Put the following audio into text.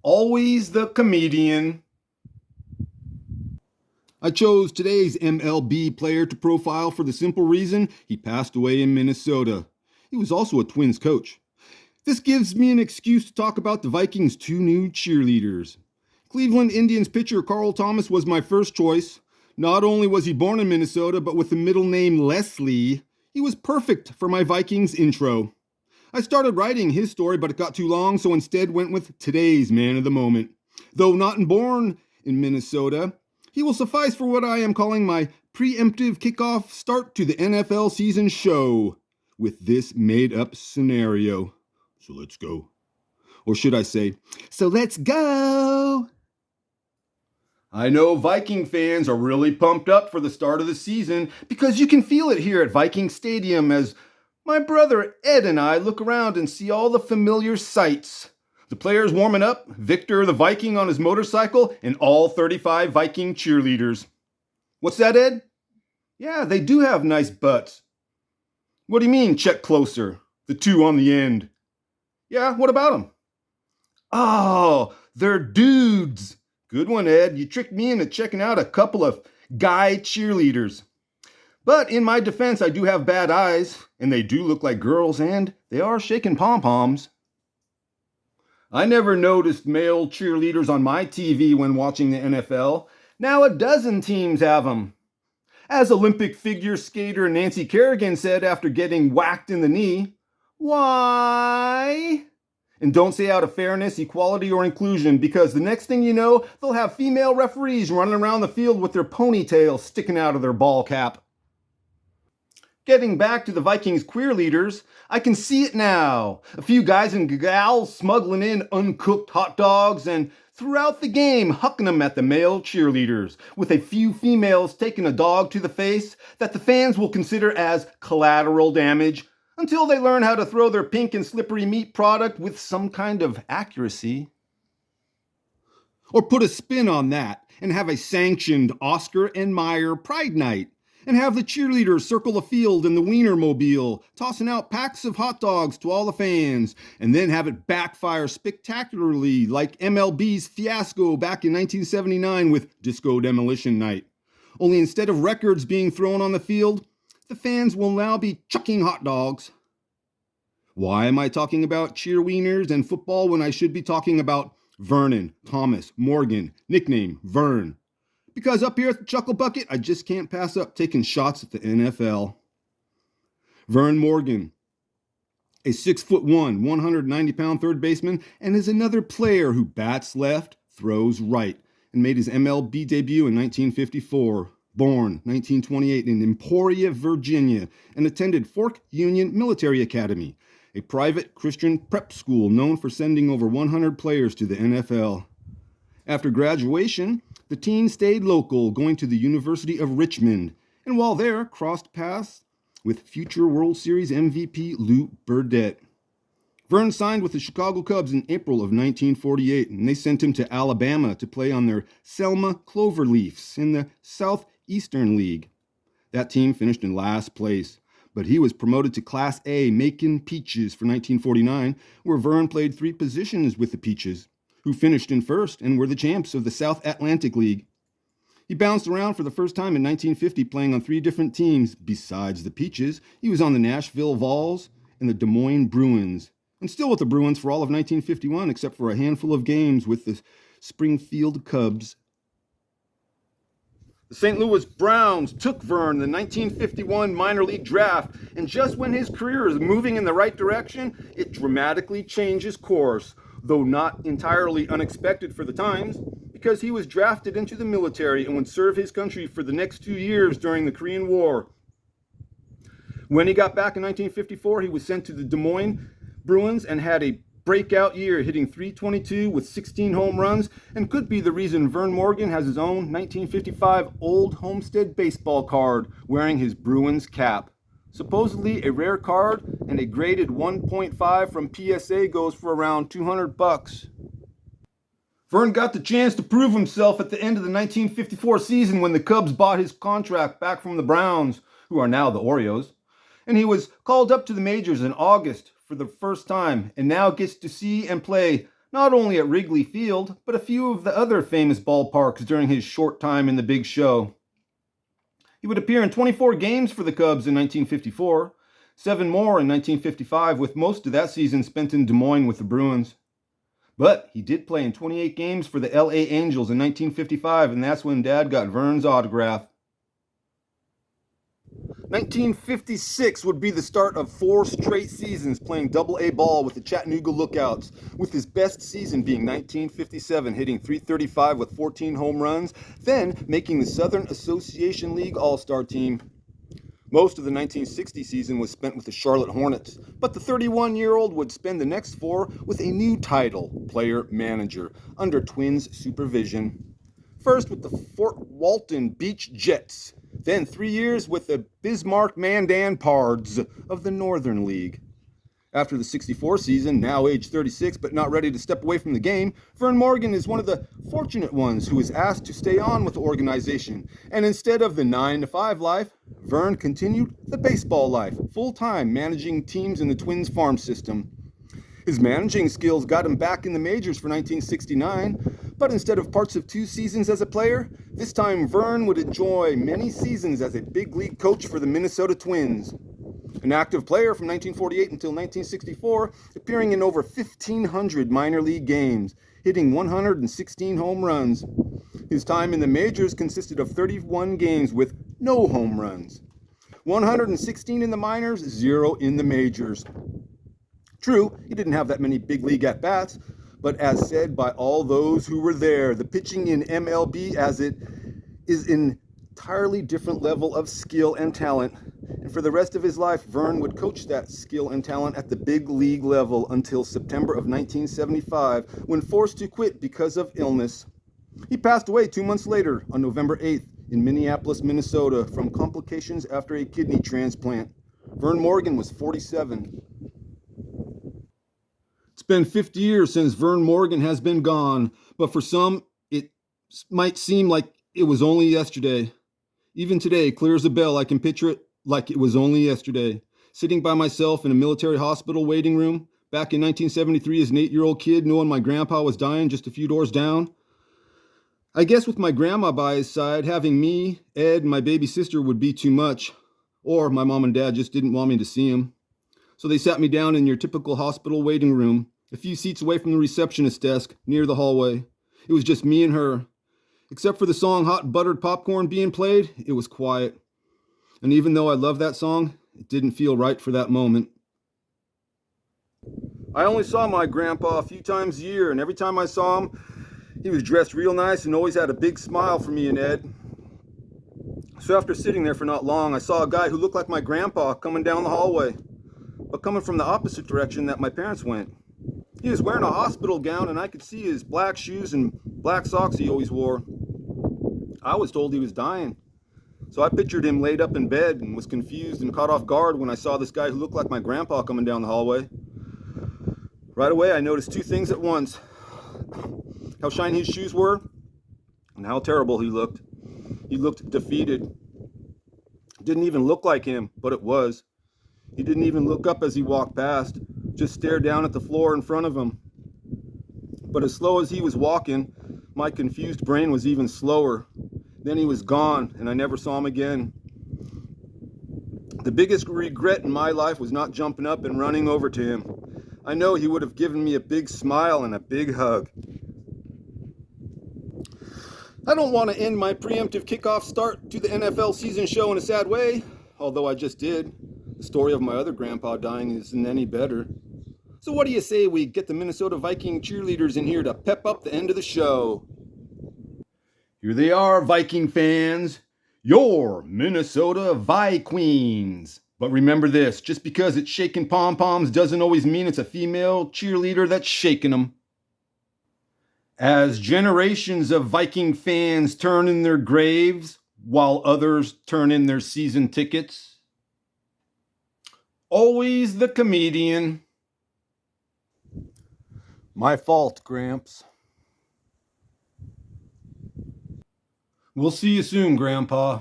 Always the comedian. I chose today's MLB player to profile for the simple reason he passed away in Minnesota. He was also a Twins coach. This gives me an excuse to talk about the Vikings' two new cheerleaders. Cleveland Indians pitcher Carl Thomas was my first choice. Not only was he born in Minnesota, but with the middle name Leslie, he was perfect for my Vikings intro. I started writing his story, but it got too long, so instead went with today's man of the moment. Though not born in Minnesota, he will suffice for what I am calling my preemptive kickoff start to the NFL season show with this made-up scenario. So let's go. Or should I say, so let's go! I know Viking fans are really pumped up for the start of the season because you can feel it here at Viking Stadium as my brother Ed and I look around and see all the familiar sights. The players warming up, Victor the Viking on his motorcycle, and all 35 Viking cheerleaders. What's that, Ed? Yeah, they do have nice butts. What do you mean, check closer? The two on the end. Yeah, what about them? Oh, they're dudes. Good one, Ed. You tricked me into checking out a couple of guy cheerleaders. But in my defense, I do have bad eyes, and they do look like girls, and they are shaking pom-poms. I never noticed male cheerleaders on my TV when watching the NFL. Now a dozen teams have them. As Olympic figure skater Nancy Kerrigan said after getting whacked in the knee, why? And don't say out of fairness, equality, or inclusion, because the next thing you know, they'll have female referees running around the field with their ponytails sticking out of their ball cap. Getting back to the Vikings queer leaders, I can see it now. A few guys and gals smuggling in uncooked hot dogs and throughout the game hucking them at the male cheerleaders, with a few females taking a dog to the face that the fans will consider as collateral damage until they learn how to throw their pink and slippery meat product with some kind of accuracy. Or put a spin on that and have a sanctioned Oscar and Meyer Pride Night, and have the cheerleaders circle the field in the Wienermobile, tossing out packs of hot dogs to all the fans, and then have it backfire spectacularly like MLB's fiasco back in 1979 with Disco Demolition Night. Only instead of records being thrown on the field, the fans will now be chucking hot dogs. Why am I talking about cheer wieners and football when I should be talking about Vernon, Thomas, Morgan, nickname Vern? Because up here at the Chuckle Bucket, I just can't pass up taking shots at the NFL. Vern Morgan, a 6'1", 190-pound third baseman, and is another player who bats left, throws right, and made his MLB debut in 1954. Born 1928 in Emporia, Virginia, and attended Fork Union Military Academy, a private Christian prep school known for sending over 100 players to the NFL. After graduation, the teen stayed local, going to the University of Richmond, and while there, crossed paths with future World Series MVP Lou Burdett. Vern signed with the Chicago Cubs in April of 1948, and they sent him to Alabama to play on their Selma Cloverleafs in the Southeastern League. That team finished in last place, but he was promoted to Class A Macon Peaches for 1949, where Vern played 3 positions with the Peaches, who finished in first and were the champs of the South Atlantic League. He bounced around for the first time in 1950, playing on 3 different teams. Besides the Peaches, he was on the Nashville Vols and the Des Moines Bruins, and still with the Bruins for all of 1951, except for a handful of games with the Springfield Cubs. The St. Louis Browns took Vern in the 1951 minor league draft, and just when his career is moving in the right direction, it dramatically changes course, though not entirely unexpected for the times, because he was drafted into the military and would serve his country for the next 2 years during the Korean War. When he got back in 1954, he was sent to the Des Moines Bruins and had a breakout year, hitting .322 with 16 home runs, and could be the reason Vern Morgan has his own 1955 Old Homestead baseball card wearing his Bruins cap. Supposedly a rare card, and a graded 1.5 from PSA goes for around $200. Vern got the chance to prove himself at the end of the 1954 season when the Cubs bought his contract back from the Browns, who are now the Orioles, and he was called up to the majors in August for the first time, and now gets to see and play not only at Wrigley Field, but a few of the other famous ballparks during his short time in the Big Show. He would appear in 24 games for the Cubs in 1954, 7 more in 1955, with most of that season spent in Des Moines with the Bruins. But he did play in 28 games for the LA Angels in 1955, and that's when Dad got Vern's autograph. 1956 would be the start of 4 straight seasons playing Double-A ball with the Chattanooga Lookouts, with his best season being 1957, hitting .335 with 14 home runs, then making the Southern Association League All-Star team. Most of the 1960 season was spent with the Charlotte Hornets, but the 31-year-old would spend the next 4 with a new title, player manager, under Twins supervision. First with the Fort Walton Beach Jets, then 3 years with the Bismarck Mandan Pards of the Northern League. After the 64 season, now age 36 but not ready to step away from the game, Vern Morgan is one of the fortunate ones who is asked to stay on with the organization. And instead of the 9-to-5 life, Vern continued the baseball life, full-time managing teams in the Twins farm system. His managing skills got him back in the majors for 1969, but instead of parts of 2 seasons as a player, this time Vern would enjoy many seasons as a big league coach for the Minnesota Twins. An active player from 1948 until 1964, appearing in over 1,500 minor league games, hitting 116 home runs. His time in the majors consisted of 31 games with no home runs. 116 in the minors, 0 in the majors. True, he didn't have that many big league at-bats, but as said by all those who were there, the pitching in MLB as it is an entirely different level of skill and talent. And for the rest of his life, Vern would coach that skill and talent at the big league level until September of 1975, when forced to quit because of illness. He passed away 2 months later, on November 8th, in Minneapolis, Minnesota, from complications after a kidney transplant. Vern Morgan was 47. It's been 50 years since Vern Morgan has been gone, but for some, it might seem like it was only yesterday. Even today, clear as a bell, I can picture it like it was only yesterday. Sitting by myself in a military hospital waiting room, back in 1973 as an 8-year-old kid, knowing my grandpa was dying just a few doors down. I guess with my grandma by his side, having me, Ed, and my baby sister would be too much. Or my mom and dad just didn't want me to see him. So they sat me down in your typical hospital waiting room, a few seats away from the receptionist desk, near the hallway. It was just me and her. Except for the song Hot Buttered Popcorn being played, it was quiet. And even though I love that song, it didn't feel right for that moment. I only saw my grandpa a few times a year, and every time I saw him, he was dressed real nice and always had a big smile for me and Ed. So after sitting there for not long, I saw a guy who looked like my grandpa coming down the hallway, but coming from the opposite direction that my parents went. He was wearing a hospital gown, and I could see his black shoes and black socks he always wore. I was told he was dying. So I pictured him laid up in bed and was confused and caught off guard when I saw this guy who looked like my grandpa coming down the hallway. Right away, I noticed 2 things at once. How shiny his shoes were, and how terrible he looked. He looked defeated. Didn't even look like him, but it was. He didn't even look up as he walked past, just stared down at the floor in front of him. But as slow as he was walking, my confused brain was even slower. Then he was gone, and I never saw him again. The biggest regret in my life was not jumping up and running over to him. I know he would have given me a big smile and a big hug. I don't want to end my preemptive kickoff start to the NFL season show in a sad way, although I just did. The story of my other grandpa dying isn't any better. So what do you say we get the Minnesota Viking Cheerleaders in here to pep up the end of the show? Here they are, Viking fans, your Minnesota Vi-Queens. But remember this, just because it's shaking pom-poms doesn't always mean it's a female cheerleader that's shaking them. As generations of Viking fans turn in their graves while others turn in their season tickets, always the comedian. My fault, Gramps. We'll see you soon, Grandpa.